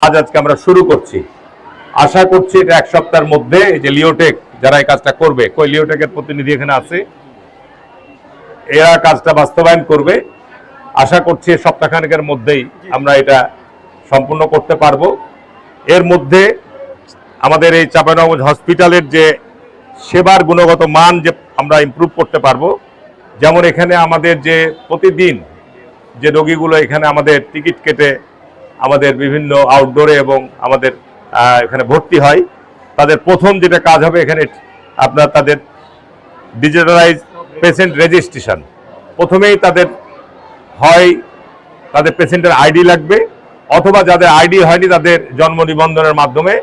আজকে আমরা শুরু করছি। আশা করছি এটা এক সপ্তাহের মধ্যে এই যে লিওটেক যারা এই কাজটা করবে, কই লিওটেকের প্রতিনিধি এখানে আছে, এরা কাজটা বাস্তবায়ন করবে। আশা করছি সপ্তাহখানেকের মধ্যেই আমরা এটা সম্পূর্ণ করতে পারবো। এর মধ্যে আমাদের এই চাঁপাইনবাবগঞ্জ হসপিটালের যে সেবার গুণগত মান যে আমরা ইমপ্রুভ করতে পারবো। যেমন এখানে আমাদের যে প্রতিদিন যে রোগীগুলো এখানে আমাদের টিকিট কেটে আমাদের বিভিন্ন আউটডোরে এবং আমাদের এখানে ভর্তি হয়, তাদের প্রথম যেটা কাজ হবে এখানে আপনার তাদের ডিজিটালাইজ পেশেন্ট রেজিস্ট্রেশন। প্রথমেই তাদের হয় তাদের পেশেন্টের আইডি লাগবে, অথবা যাদের আইডি হয়নি তাদের জন্ম নিবন্ধনের মাধ্যমে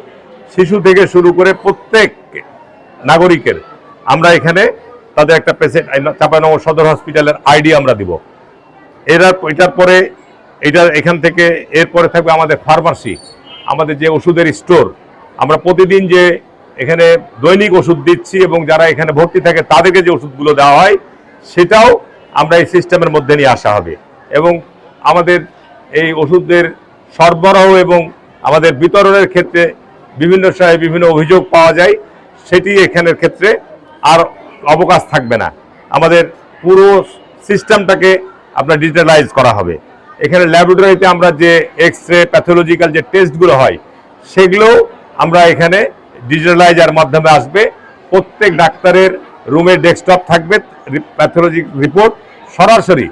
শিশু থেকে শুরু করে প্রত্যেক নাগরিকের আমরা এখানে তাদের একটা পেশেন্ট চাঁপাইনবাবগঞ্জ সদর হসপিটালের আইডি আমরা দিব। এটার পরে এখান থেকে এরপরে থাকবে আমাদের ফার্মাসি, আমাদের যে ওষুধের স্টোর। আমরা প্রতিদিন যে এখানে দৈনিক ওষুধ দিচ্ছি এবং যারা এখানে ভর্তি থাকে তাদেরকে যে ওষুধগুলো দেওয়া হয় সেটাও আমরা এই সিস্টেমের মধ্যে নিয়ে আসা হবে। এবং আমাদের এই ওষুধের সরবরাহ এবং আমাদের বিতরণের ক্ষেত্রে বিভিন্ন সময় বিভিন্ন অভিযোগ পাওয়া যায়, সেটি এখানের ক্ষেত্রে আর অবকাশ থাকবে না। আমাদের পুরো সিস্টেমটাকে আপনার ডিজিটালাইজ করা হবে। এখানে ল্যাবরেটরিতে আমরা যে এক্স রে প্যাথোলজিক্যাল যে টেস্টগুলো হয় সেগুলো আমরা এখানে ডিজিটালাইজার মাধ্যমে আসবে। প্রত্যেক ডাক্তারের রুমে ডেস্কটপ থাকবে, প্যাথোলজিক রিপোর্ট সরাসরি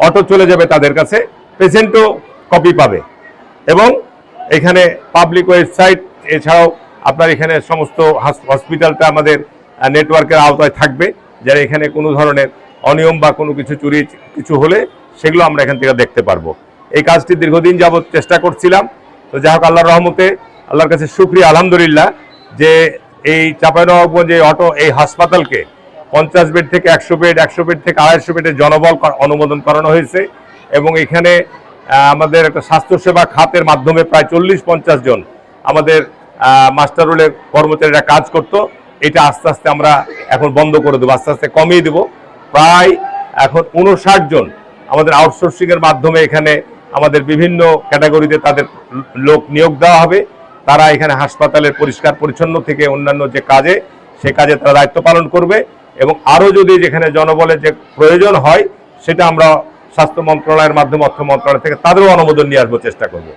অটো চলে যাবে তাদের কাছে, পেশেন্টও কপি পাবে। এবং এখানে পাবলিক ওয়েবসাইট, এছাড়াও আপনার এখানে সমস্ত হসপিটালটা আমাদের নেটওয়ার্কের আওতায় থাকবে। যারা এখানে কোনো ধরনের অনিয়ম বা কোনো কিছু চুরি কিছু হলে সেগুলো আমরা এখান থেকে দেখতে পারবো। এই কাজটি দীর্ঘদিন যাবৎ চেষ্টা করছিলাম। তো যাই হোক, আল্লাহর রহমতে, আল্লাহর কাছে শুকরিয়া আলহামদুলিল্লাহ যে এই চাঁপাইনবাবগঞ্জ এই হাসপাতালকে 50 বেড থেকে 100 বেড, 100 বেড থেকে 250 বেডের জনবল অনুমোদন করানো হয়েছে। এবং এখানে আমাদের একটা স্বাস্থ্যসেবা খাতের মাধ্যমে প্রায় 40-50 জন আমাদের মাস্টার রোলের কর্মচারীরা কাজ করত। এটা আস্তে আস্তে আমরা এখন বন্ধ করে দেবো, আস্তে আস্তে কমিয়ে দেবো। প্রায় এখন 59 জন আমাদের আউটসোর্সিংয়ের মাধ্যমে এখানে আমাদের বিভিন্ন ক্যাটাগরিতে তাদের লোক নিয়োগ দেওয়া হবে। তারা এখানে হাসপাতালের পরিষ্কার পরিচ্ছন্ন থেকে অন্যান্য যে কাজে সে কাজে তারা দায়িত্ব পালন করবে। এবং আরও যদি যেখানে জনবলের যে প্রয়োজন হয় সেটা আমরা স্বাস্থ্য মন্ত্রণালয়ের মাধ্যমে, অর্থ মন্ত্রণালয় থেকে তাদেরও অনুমোদন নিয়ে আসবো, চেষ্টা করবো।